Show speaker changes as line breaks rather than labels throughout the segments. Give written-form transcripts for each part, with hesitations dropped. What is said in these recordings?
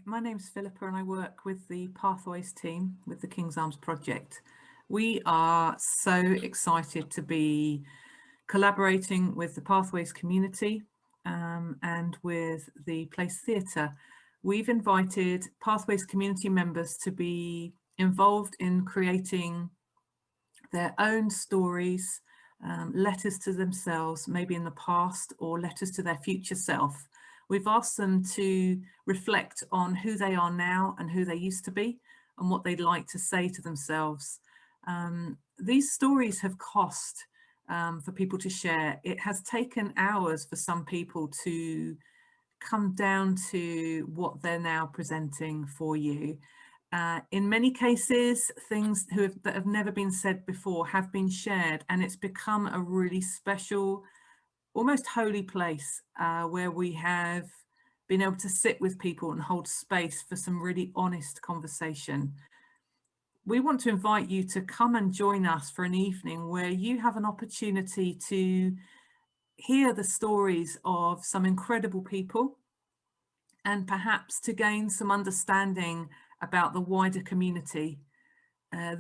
my name's Philippa and I work with the Pathways team with the King's Arms Project. We are so excited to be collaborating with the Pathways community and with the Place Theatre. We've invited Pathways community members to be involved in creating their own stories, letters to themselves, maybe in the past, or letters to their future self. We've asked them to reflect on who they are now and who they used to be and what they'd like to say to themselves. These stories have cost for people to share. It has taken hours for some people to come down to what they're now presenting for you. In many cases, things that have never been said before have been shared, and it's become a really special, almost holy place where we have been able to sit with people and hold space for some really honest conversation. We want to invite you to come and join us for an evening where you have an opportunity to hear the stories of some incredible people and perhaps to gain some understanding about the wider community.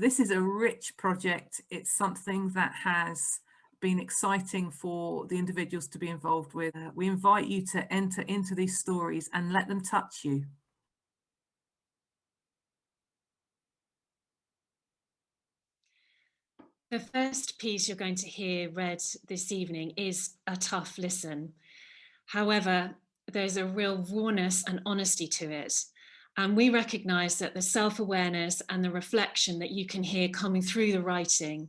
This is a rich project. It's something that has been exciting for the individuals to be involved with. We invite you to enter into these stories and let them touch you.
The first piece you're going to hear read this evening is a tough listen. However, there's a real rawness and honesty to it. And we recognise that the self-awareness and the reflection that you can hear coming through the writing,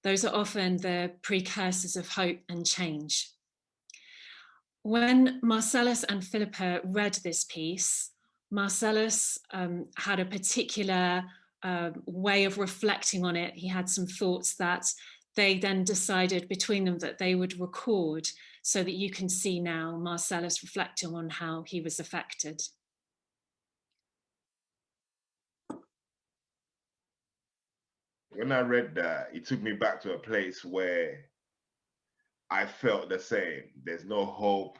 those are often the precursors of hope and change. When Marcellus and Philippa read this piece, Marcellus had a particular way of reflecting on it. He had some thoughts that they then decided between them that they would record, so that you can see now Marcellus reflecting on how he was affected.
When I read that, it took me back to a place where I felt the same. There's no hope.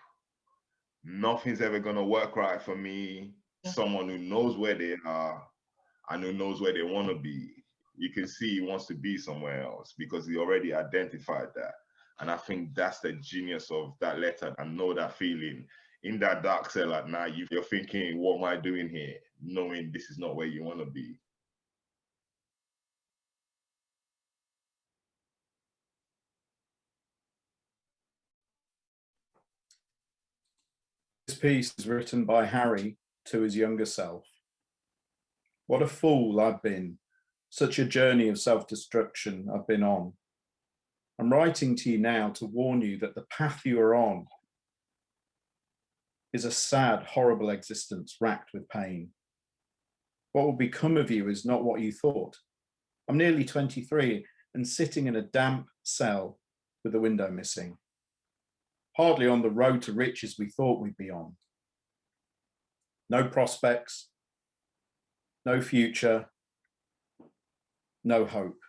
Nothing's ever going to work right for me. Someone who knows where they are and who knows where they want to be. You can see he wants to be somewhere else because he already identified that. And I think that's the genius of that letter. I know that feeling in that dark cell at night. You're thinking, what am I doing here? Knowing this is not where you want to be.
This piece is written by Harry to his younger self. What a fool I've been. Such a journey of self-destruction I've been on. I'm writing to you now to warn you that the path you are on is a sad, horrible existence racked with pain. What will become of you is not what you thought. I'm nearly 23 and sitting in a damp cell with the window missing. Hardly on the road to riches we thought we'd be on. No prospects, no future, no hope.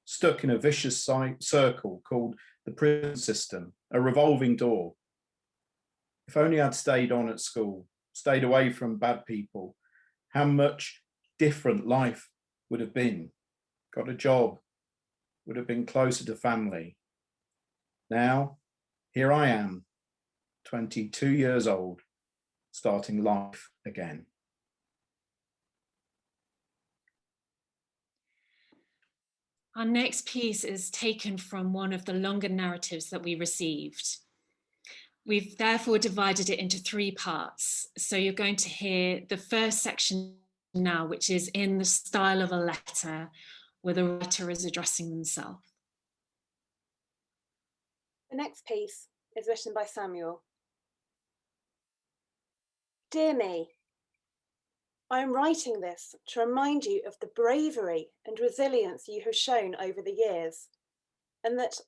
Stuck in a vicious circle called the prison system, a revolving door. If only I'd stayed on at school, stayed away from bad people, how much different life would have been. Got a job, would have been closer to family. Now, here I am, 22 years old, starting life again.
Our next piece is taken from one of the longer narratives that we received. We've therefore divided it into 3 parts. So you're going to hear the first section now, which is in the style of a letter, where the writer is addressing themselves.
The next piece is written by Samuel. Dear me, I am writing this to remind you of the bravery and resilience you have shown over the years, and that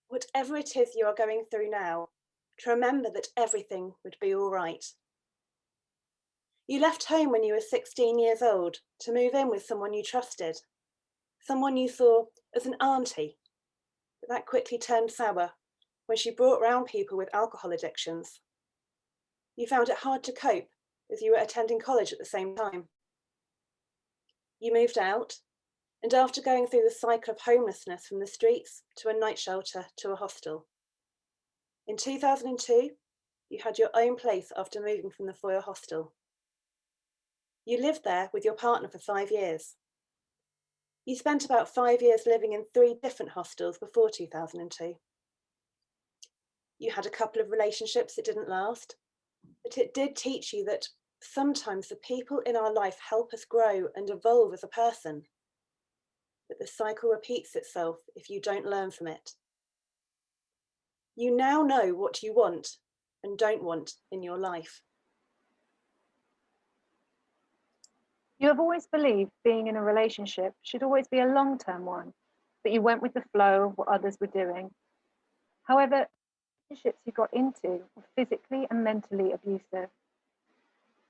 whatever it is you are going through now, to remember that everything would be all right. You left home when you were 16 years old to move in with someone you trusted, someone you saw as an auntie, but that quickly turned sour when she brought round people with alcohol addictions. You found it hard to cope as you were attending college at the same time. You moved out, and after going through the cycle of homelessness from the streets to a night shelter to a hostel. In 2002, you had your own place after moving from the Foyer hostel. You lived there with your partner for 5 years. You spent about 5 years living in 3 different hostels before 2002. You had a couple of relationships that didn't last, but it did teach you that sometimes the people in our life help us grow and evolve as a person. But the cycle repeats itself if you don't learn from it. You now know what you want and don't want in your life.
You have always believed being in a relationship should always be a long-term one, that you went with the flow of what others were doing. However, relationships you got into were physically and mentally abusive.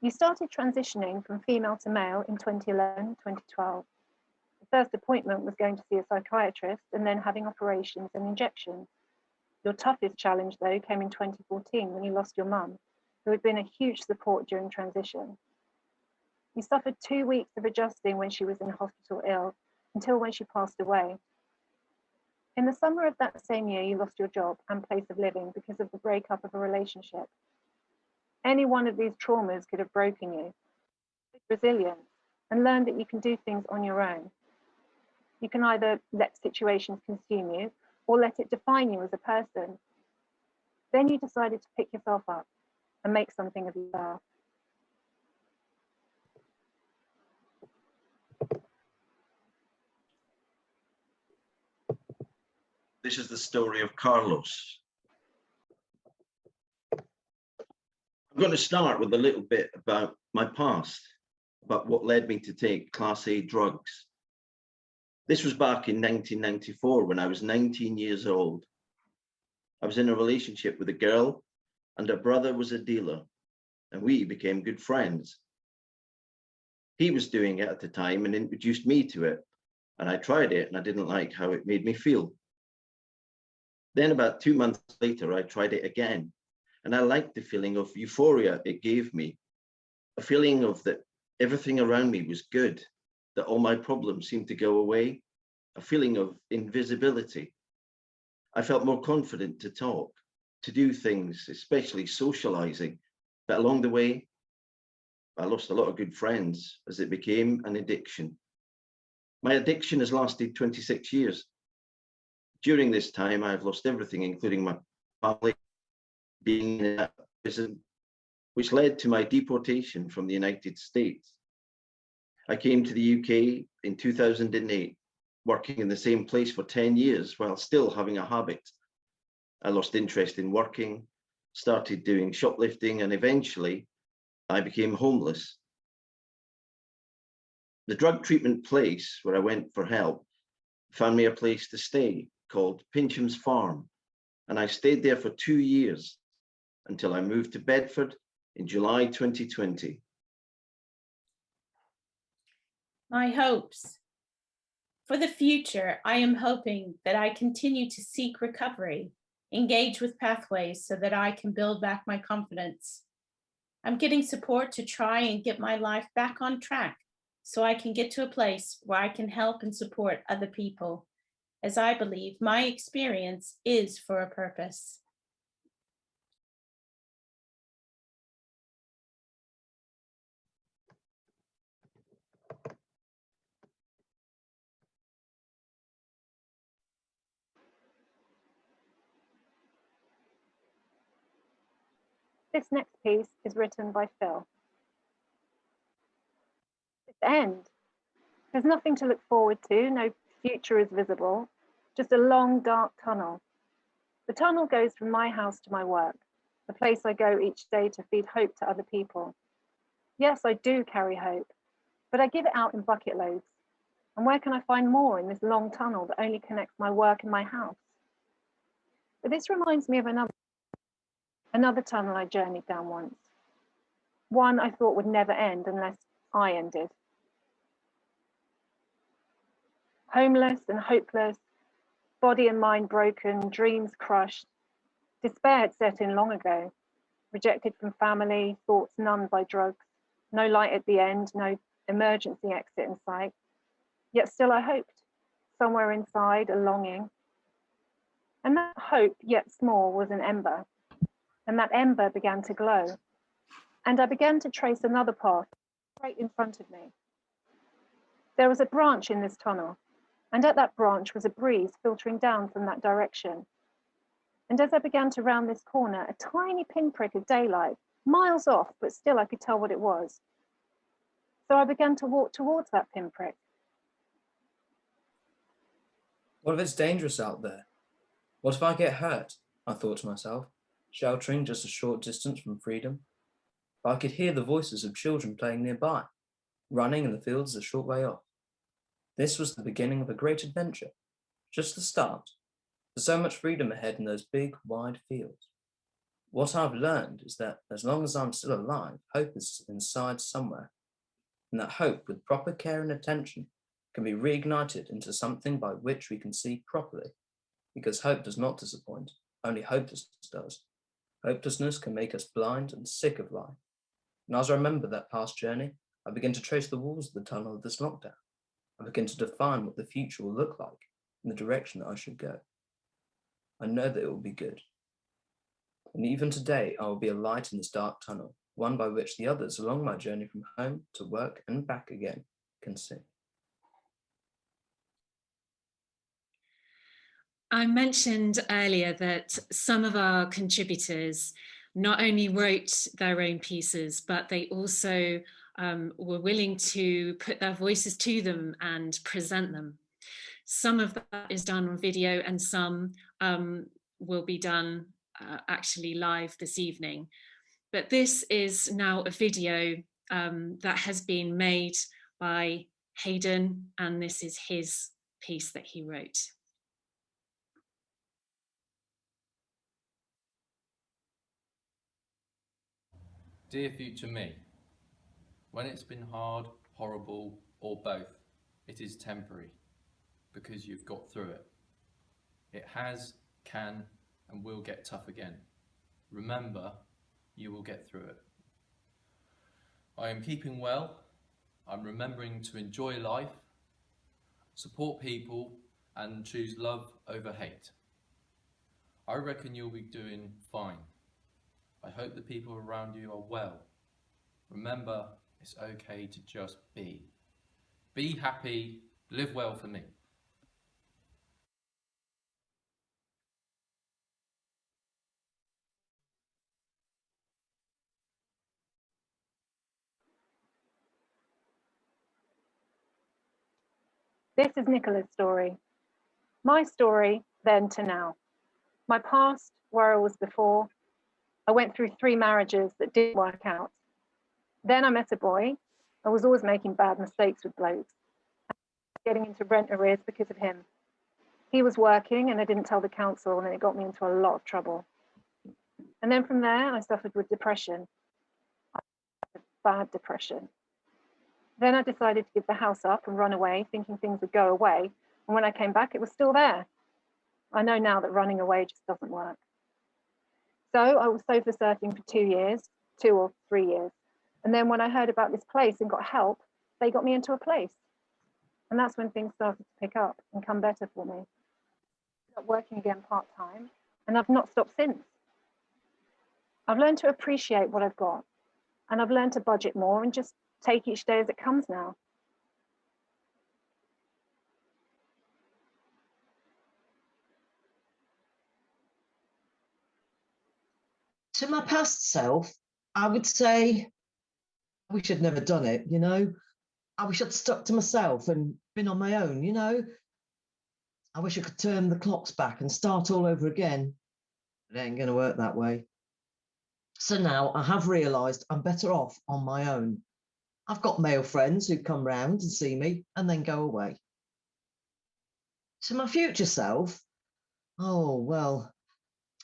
You started transitioning from female to male in 2011, 2012. The first appointment was going to see a psychiatrist and then having operations and injections. Your toughest challenge, though, came in 2014 when you lost your mum, who had been a huge support during transition. You suffered 2 weeks of adjusting when she was in hospital ill, until when she passed away. In the summer of that same year, you lost your job and place of living because of the breakup of a relationship. Any one of these traumas could have broken you. Resilience, and learn that you can do things on your own. You can either let situations consume you or let it define you as a person. Then you decided to pick yourself up and make something of yourself.
This is the story of Carlos. I'm going to start with a little bit about my past, about what led me to take Class A drugs. This was back in 1994 when I was 19 years old. I was in a relationship with a girl and her brother was a dealer, and we became good friends. He was doing it at the time and introduced me to it, and I tried it and I didn't like how it made me feel. Then about 2 months later, I tried it again, and I liked the feeling of euphoria it gave me, a feeling of that everything around me was good, that all my problems seemed to go away, a feeling of invisibility. I felt more confident to talk, to do things, especially socializing, but along the way, I lost a lot of good friends as it became an addiction. My addiction has lasted 26 years. During this time, I've lost everything, including my family, being in a prison, which led to my deportation from the United States. I came to the UK in 2008, working in the same place for 10 years while still having a habit. I lost interest in working, started doing shoplifting, and eventually I became homeless. The drug treatment place where I went for help found me a place to stay called Pincham's Farm, and I stayed there for 2 years until I moved to Bedford in July 2020.
My hopes. For the future, I am hoping that I continue to seek recovery, engage with Pathways so that I can build back my confidence. I'm getting support to try and get my life back on track so I can get to a place where I can help and support other people, as I believe my experience is for a purpose.
This next piece is written by Phil. It's the end. There's nothing to look forward to, no future is visible, just a long, dark tunnel. The tunnel goes from my house to my work, the place I go each day to feed hope to other people. Yes, I do carry hope, but I give it out in bucket loads. And where can I find more in this long tunnel that only connects my work and my house? But this reminds me of another tunnel I journeyed down once. One I thought would never end unless I ended. Homeless and hopeless, body and mind broken, dreams crushed. Despair had set in long ago, rejected from family, thoughts numbed by drugs. no light at the end, no emergency exit in sight. Yet still I hoped, somewhere inside a longing. And that hope, yet small, was an ember. And that ember began to glow. And I began to trace another path right in front of me. There was a branch in this tunnel, and at that branch was a breeze filtering down from that direction. And as I began to round this corner, a tiny pinprick of daylight, miles off, but still I could tell what it was. So I began to walk towards that pinprick.
What if it's dangerous out there? What if I get hurt? I thought to myself, sheltering just a short distance from freedom. But I could hear the voices of children playing nearby, running in the fields a short way off. This was the beginning of a great adventure, just the start. There's so much freedom ahead in those big, wide fields. What I've learned is that as long as I'm still alive, hope is inside somewhere. And that hope, with proper care and attention, can be reignited into something by which we can see properly. Because hope does not disappoint, only hopelessness does. Hopelessness can make us blind and sick of life. And as I remember that past journey, I begin to trace the walls of the tunnel of this lockdown. I begin to define what the future will look like in the direction that I should go. I know that it will be good. And even today, I will be a light in this dark tunnel, one by which the others along my journey from home to work and back again can see.
I mentioned earlier that some of our contributors not only wrote their own pieces, but they also were willing to put their voices to them and present them. Some of that is done on video and some will be done actually live this evening. But this is now a video that has been made by Hayden, and this is his piece that he wrote.
Dear future me, when it's been hard, horrible, or both, it is temporary, because you've got through it. It has, can, and will get tough again. Remember, you will get through it. I am keeping well. I'm remembering to enjoy life, support people, and choose love over hate. I reckon you'll be doing fine. I hope the people around you are well. Remember, it's okay to just be. Be happy, live well for me.
This is Nicola's story. My story then to now. My past, where I was before. I went through 3 marriages that didn't work out. Then I met a boy. I was always making bad mistakes with blokes. Getting into rent arrears because of him. He was working and I didn't tell the council, and it got me into a lot of trouble. And then from there, I suffered with depression. Bad depression. Then I decided to give the house up and run away, thinking things would go away. And when I came back, it was still there. I know now that running away just doesn't work. So I was sofa surfing for 2 years, 2 or 3 years. And then when I heard about this place and got help, they got me into a place. And that's when things started to pick up and come better for me. I got working again part-time, and I've not stopped since. I've learned to appreciate what I've got, and I've learned to budget more and just take each day as it comes now.
To my past self, I would say, I wish I'd never done it, you know. I wish I'd stuck to myself and been on my own, you know. I wish I could turn the clocks back and start all over again. It ain't going to work that way. So now I have realised I'm better off on my own. I've got male friends who come round and see me and then go away. To my future self, oh, well,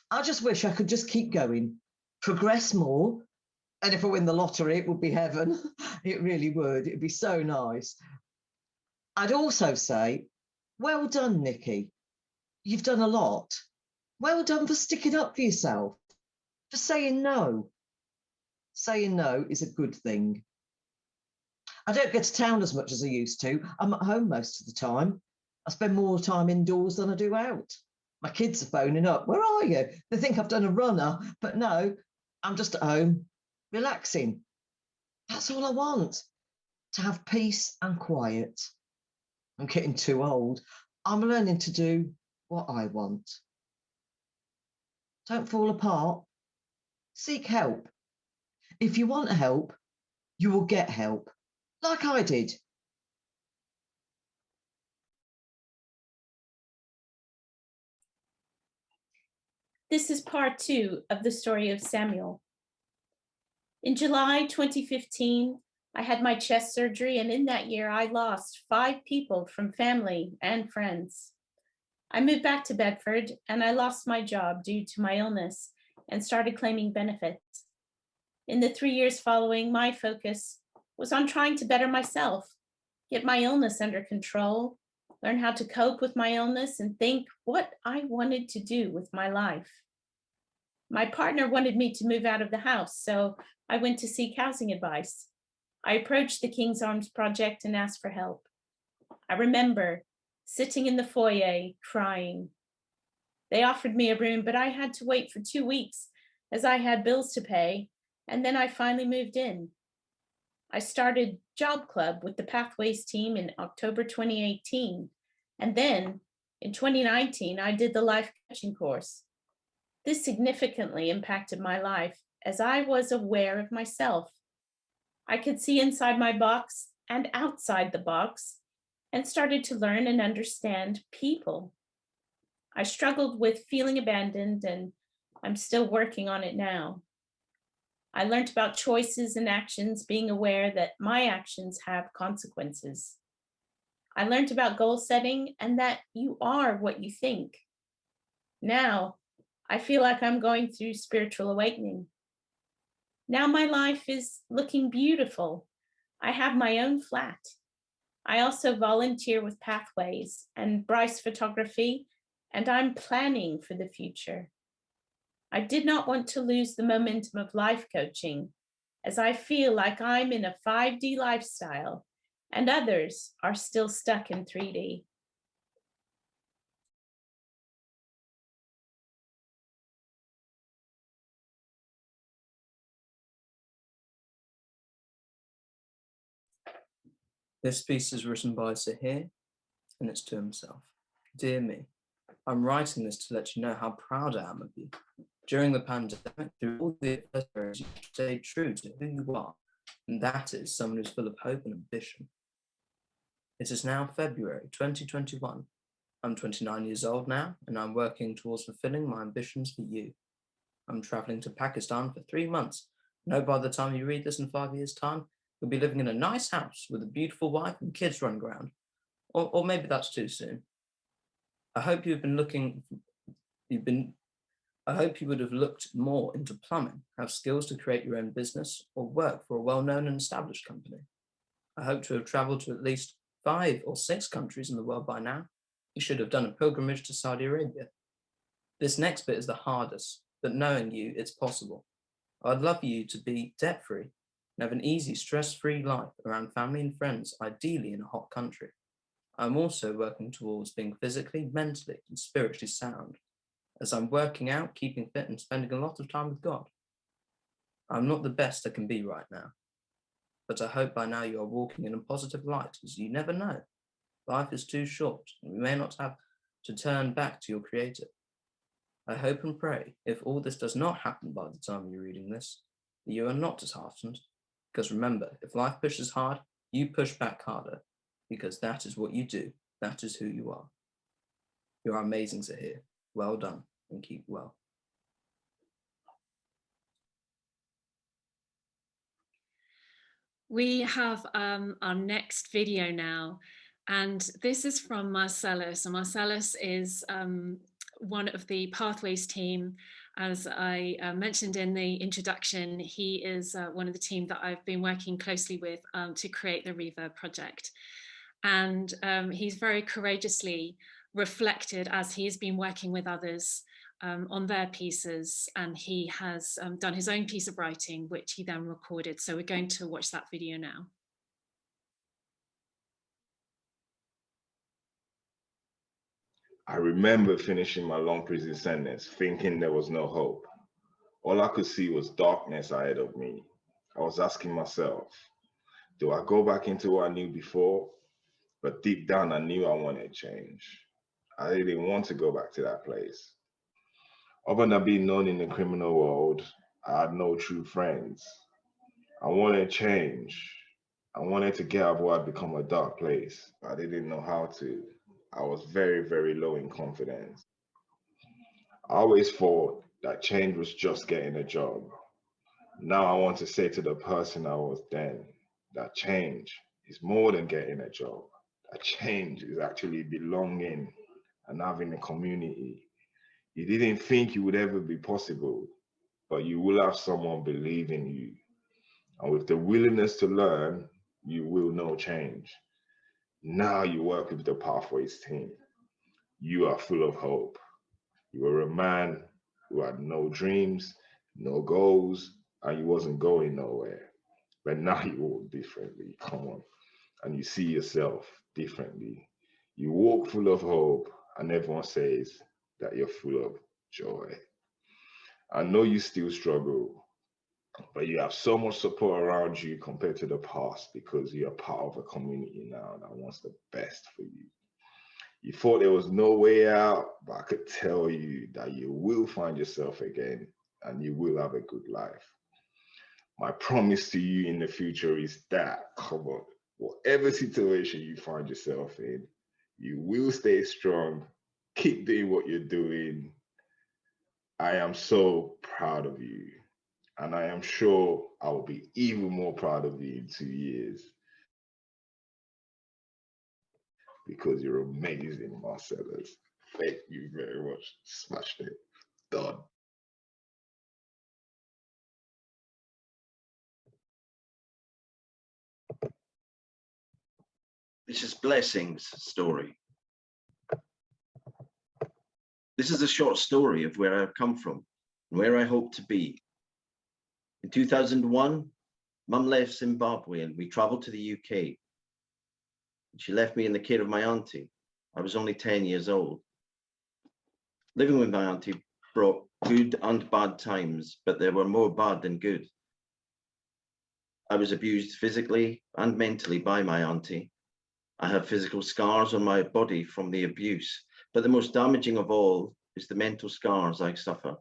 I just wish I could just keep going, progress more. And if I win the lottery, it would be heaven. It really would. It'd be so nice. I'd also say, well done, Nikki. You've done a lot. Well done for sticking up for yourself, for saying no. Saying no is a good thing. I don't get to town as much as I used to. I'm at home most of the time. I spend more time indoors than I do out. My kids are phoning up. Where are you? They think I've done a runner, but no, I'm just at home, relaxing. That's all I want, to have peace and quiet. I'm getting too old. I'm learning to do what I want. Don't fall apart. Seek help. If you want help, you will get help, like I did.
This is part 2 of the story of Samuel. In July 2015, I had my chest surgery, and in that year, I lost 5 people from family and friends. I moved back to Bedford, and I lost my job due to my illness and started claiming benefits. In the 3 years following, my focus was on trying to better myself, get my illness under control, learn how to cope with my illness, and think what I wanted to do with my life. My partner wanted me to move out of the house, so I went to seek housing advice. I approached the King's Arms Project and asked for help. I remember sitting in the foyer crying. They offered me a room, but I had to wait for 2 weeks as I had bills to pay, and then I finally moved in. I started Job Club with the Pathways team in October 2018, and then in 2019, I did the life coaching course. This significantly impacted my life as I was aware of myself. I could see inside my box and outside the box and started to learn and understand people. I struggled with feeling abandoned, and I'm still working on it now. I learned about choices and actions, being aware that my actions have consequences. I learned about goal setting and that you are what you think. Now, I feel like I'm going through spiritual awakening. Now my life is looking beautiful. I have my own flat. I also volunteer with Pathways and Bryce Photography, and I'm planning for the future. I did not want to lose the momentum of life coaching, as I feel like I'm in a 5D lifestyle and others are still stuck in 3D.
This piece is written by Sahir, and it's to himself. Dear me, I'm writing this to let you know how proud I am of you. During the pandemic, through all the adversities, you stayed true to who you are, and that is someone who's full of hope and ambition. It is now February 2021. I'm 29 years old now, and I'm working towards fulfilling my ambitions for you. I'm traveling to Pakistan for 3 months. I know by the time you read this in 5 years' time, you'll be living in a nice house with a beautiful wife and kids running around. Or maybe that's too soon. I hope you would have looked more into plumbing, have skills to create your own business, or work for a well-known and established company. I hope to have traveled to at least 5 or 6 countries in the world by now. You should have done a pilgrimage to Saudi Arabia. This next bit is the hardest, but knowing you, it's possible. I'd love you to be debt-free and have an easy, stress-free life around family and friends, ideally in a hot country. I'm also working towards being physically, mentally, and spiritually sound, as I'm working out, keeping fit, and spending a lot of time with God. I'm not the best I can be right now, but I hope by now you are walking in a positive light, as you never know. Life is too short, and we may not have to turn back to your Creator. I hope and pray, if all this does not happen by the time you're reading this, that you are not disheartened, because remember, if life pushes hard, you push back harder, because that is what you do. That is who you are. You are amazing, Zahir. Well done, and keep well.
We have our next video now, and this is from Marcellus. And Marcellus is one of the Pathways team. As I mentioned in the introduction, he is one of the team that I've been working closely with to create the ReVerb Project. And he's very courageously reflected as he's been working with others on their pieces, and he has done his own piece of writing, which he then recorded. So we're going to watch that video now.
I remember finishing my long prison sentence, thinking there was no hope. All I could see was darkness ahead of me. I was asking myself, do I go back into what I knew before? But deep down, I knew I wanted change. I didn't want to go back to that place. Other than being known in the criminal world, I had no true friends. I wanted change. I wanted to get out of what had become a dark place. I didn't know how to. I was very, very low in confidence. I always thought that change was just getting a job. Now I want to say to the person I was then that change is more than getting a job. That change is actually belonging and having a community. You didn't think it would ever be possible, but you will have someone believe in you. And with the willingness to learn, you will know change. Now you work with the Pathways team. You are full of hope. You were a man who had no dreams, no goals, and you wasn't going nowhere. But now you walk differently. Come on. And you see yourself differently. You walk full of hope, and everyone says that you're full of joy. I know you still struggle, but you have so much support around you compared to the past because you're part of a community now that wants the best for you. You thought there was no way out, but I could tell you that you will find yourself again and you will have a good life. My promise to you in the future is that, come on, whatever situation you find yourself in, you will stay strong, keep doing what you're doing. I am so proud of you. And I am sure I will be even more proud of you in 2 years. Because you're amazing, Marcellus. Thank you very much. Smashed it. Done.
This is Blessing's story. This is a short story of where I've come from and where I hope to be. In 2001, Mum left Zimbabwe and we traveled to the UK. She left me in the care of my auntie. I was only 10 years old. Living with my auntie brought good and bad times, but there were more bad than good. I was abused physically and mentally by my auntie. I have physical scars on my body from the abuse, but the most damaging of all is the mental scars I suffer.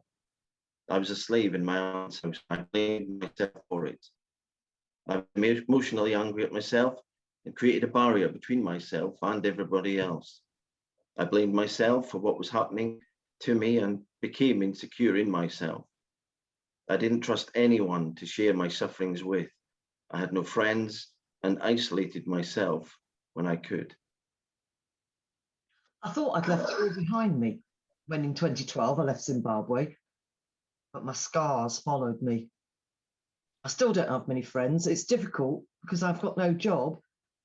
I was a slave in my aunt's house. I blamed myself for it. I was emotionally angry at myself and created a barrier between myself and everybody else. I blamed myself for what was happening to me and became insecure in myself. I didn't trust anyone to share my sufferings with. I had no friends and isolated myself when I could.
I thought I'd left it all behind me when in 2012 I left Zimbabwe, but my scars followed me. I still don't have many friends. It's difficult because I've got no job.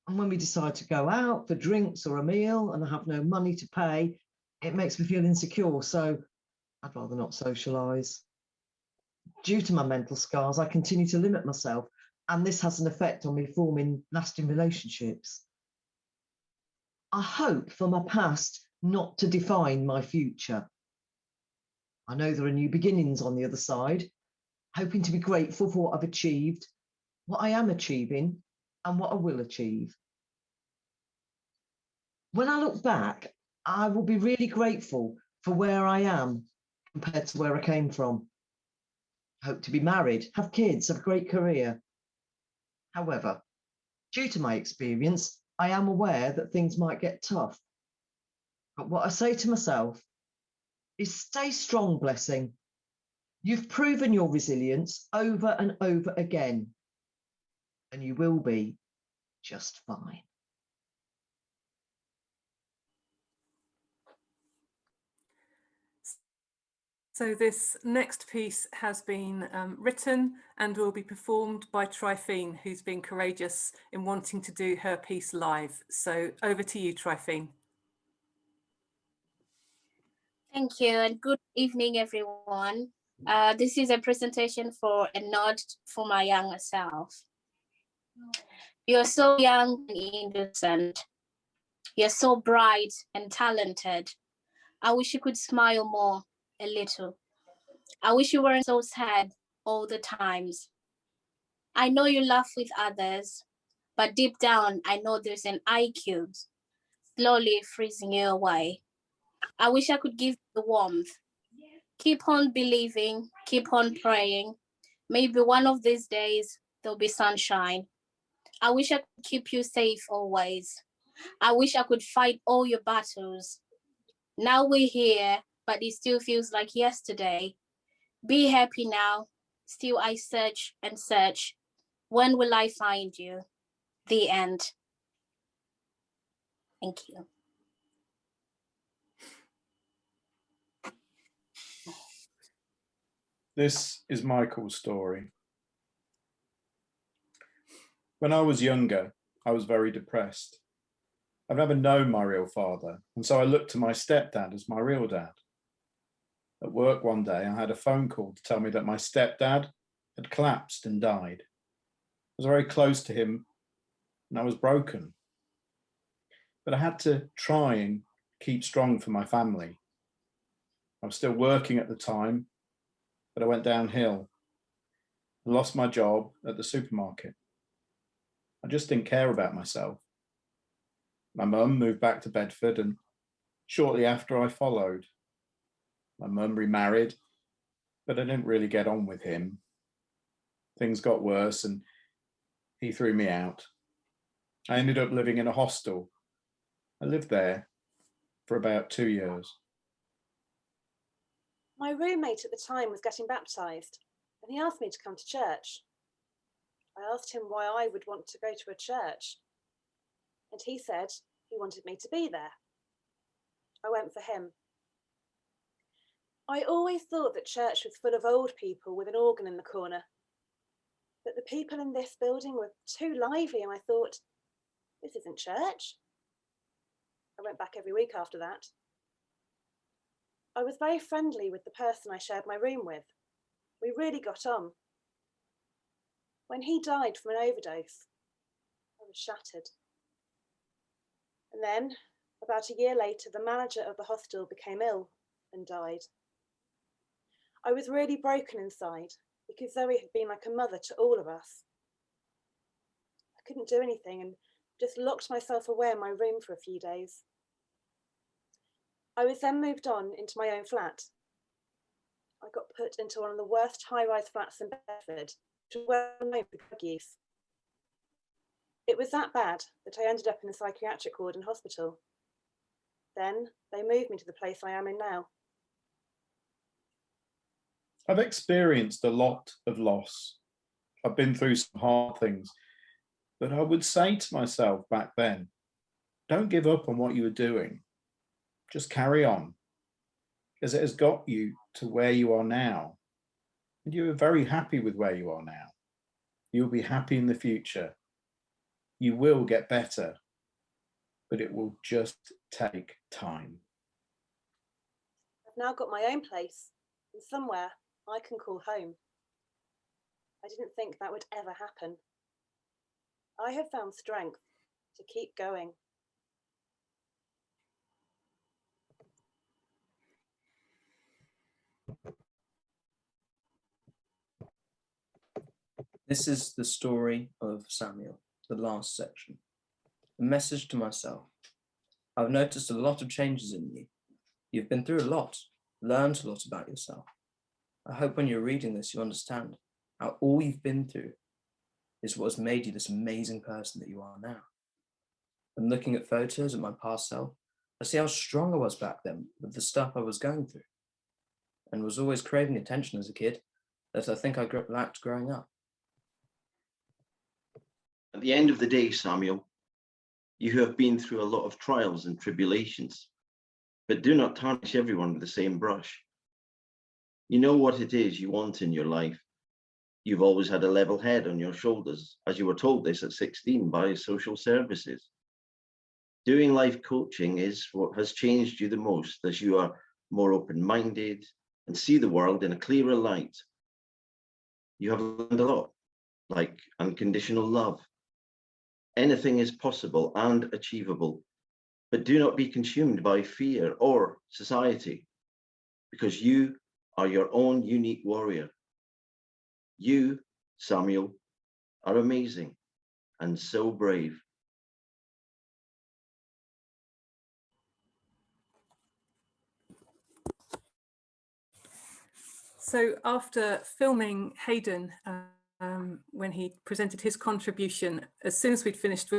And when we decide to go out for drinks or a meal and I have no money to pay, it makes me feel insecure. So I'd rather not socialise. Due to my mental scars, I continue to limit myself, and this has an effect on me forming lasting relationships. I hope for my past not to define my future. I know there are new beginnings on the other side, hoping to be grateful for what I've achieved, what I am achieving, and what I will achieve. When I look back, I will be really grateful for where I am compared to where I came from. I hope to be married, have kids, have a great career. However, due to my experience, I am aware that things might get tough. But what I say to myself is stay strong, Blessing. You've proven your resilience over and over again, and you will be just fine.
So this next piece has been written and will be performed by Tryphene, who's been courageous in wanting to do her piece live. So over to you, Tryphene.
Thank you and good evening, everyone. This is a presentation for a nod for my younger self. You're so young and innocent. You're so bright and talented. I wish you could smile more, a little. I wish you weren't so sad all the times. I know you laugh with others, but deep down, I know there's an ice cube slowly freezing you away. I wish I could give you the warmth. Keep on believing, keep on praying. Maybe one of these days, there'll be sunshine. I wish I could keep you safe always. I wish I could fight all your battles. Now we're here, but it still feels like yesterday. Be happy now. Still I search and search. When will I find you? The end. Thank you.
This is Michael's story. When I was younger, I was very depressed. I've never known my real father, and so I looked to my stepdad as my real dad. At work one day, I had a phone call to tell me that my stepdad had collapsed and died. I was very close to him, and I was broken. But I had to try and keep strong for my family. I was still working at the time, but I went downhill. I lost my job at the supermarket. I just didn't care about myself. My mum moved back to Bedford, and shortly after I followed. My mum remarried, but I didn't really get on with him. Things got worse and he threw me out. I ended up living in a hostel. I lived there for about 2 years.
My roommate at the time was getting baptised, and he asked me to come to church. I asked him why I would want to go to a church, and he said he wanted me to be there. I went for him. I always thought that church was full of old people with an organ in the corner, but the people in this building were too lively, and I thought, this isn't church. I went back every week after that. I was very friendly with the person I shared my room with. We really got on. When he died from an overdose, I was shattered. And then, about a year later, the manager of the hostel became ill and died. I was really broken inside because Zoe had been like a mother to all of us. I couldn't do anything and just locked myself away in my room for a few days. I was then moved on into my own flat. I got put into one of the worst high-rise flats in Bedford, which was well known for drug use. It was that bad that I ended up in the psychiatric ward in hospital. Then they moved me to the place I am in now.
I've experienced a lot of loss. I've been through some hard things, but I would say to myself back then, don't give up on what you were doing. Just carry on, because it has got you to where you are now. And you are very happy with where you are now. You'll be happy in the future. You will get better, but it will just take time.
I've now got my own place and somewhere I can call home. I didn't think that would ever happen. I have found strength to keep going.
This is the story of Samuel, the last section. A message to myself. I've noticed a lot of changes in you. You've been through a lot, learned a lot about yourself. I hope when you're reading this, you understand how all you've been through is what has made you this amazing person that you are now. And looking at photos of my past self, I see how strong I was back then with the stuff I was going through, and was always craving attention as a kid that I think I lacked growing up.
At the end of the day, Samuel, you have been through a lot of trials and tribulations, but do not tarnish everyone with the same brush. You know what it is you want in your life. You've always had a level head on your shoulders, as you were told this at 16 by social services. Doing life coaching is what has changed you the most, as you are more open-minded and see the world in a clearer light. You have learned a lot, like unconditional love. Anything is possible and achievable, but do not be consumed by fear or society, because you are your own unique warrior. You, Samuel, are amazing and so brave.
So after filming Hayden, when he presented his contribution, as soon as we'd finished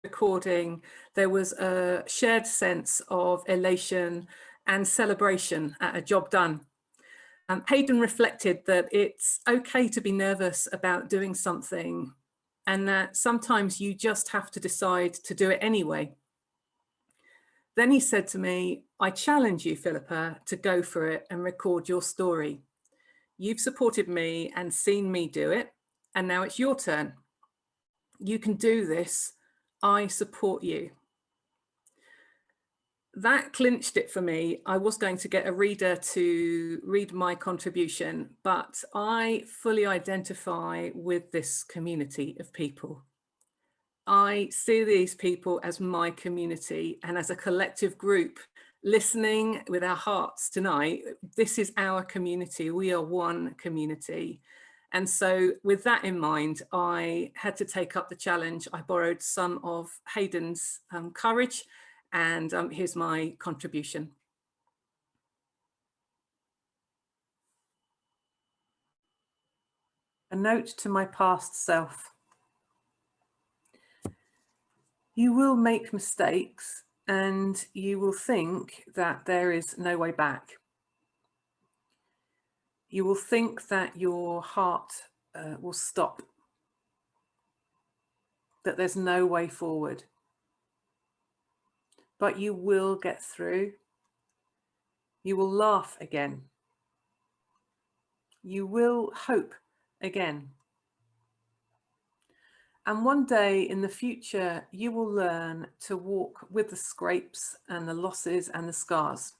recording, there was a shared sense of elation and celebration at a job done. Hayden reflected that it's okay to be nervous about doing something, and that sometimes you just have to decide to do it anyway. Then he said to me, I challenge you, Philippa, to go for it and record your story. You've supported me and seen me do it, and now it's your turn. You can do this. I support you. That clinched it for me. I was going to get a reader to read my contribution, but I fully identify with this community of people. I see these people as my community, and as a collective group listening with our hearts tonight, this is our community. We are one community. And so with that in mind, I had to take up the challenge. I borrowed some of Hayden's courage, and here's my contribution. A note to my past self. You will make mistakes and you will think that there is no way back. You will think that your heart will stop, that there's no way forward. But you will get through. You will laugh again. You will hope again. And one day in the future, you will learn to walk with the scrapes and the losses and the scars.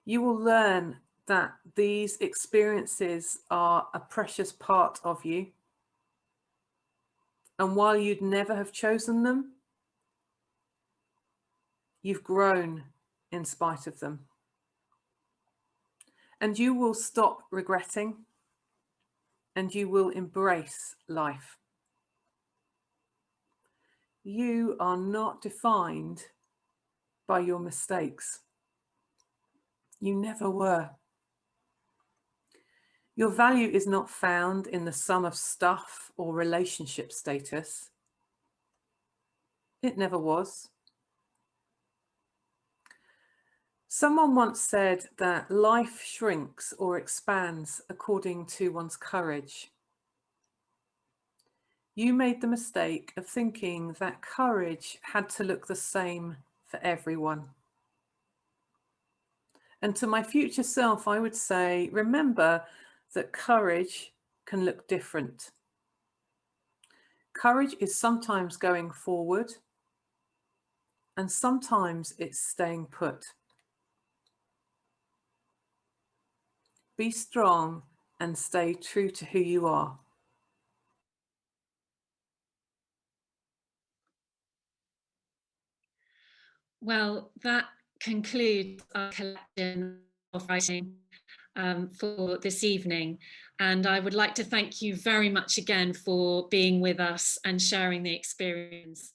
You will learn that these experiences are a precious part of you. And while you'd never have chosen them, you've grown in spite of them. And you will stop regretting, and you will embrace life. You are not defined by your mistakes. You never were. Your value is not found in the sum of stuff or relationship status. It never was. Someone once said that life shrinks or expands according to one's courage. You made the mistake of thinking that courage had to look the same for everyone. And to my future self, I would say, remember that courage can look different. Courage is sometimes going forward, and sometimes it's staying put. Be strong and stay true to who you are.
Well, that concludes our collection of writing for this evening. And I would like to thank you very much again for being with us and sharing the experience.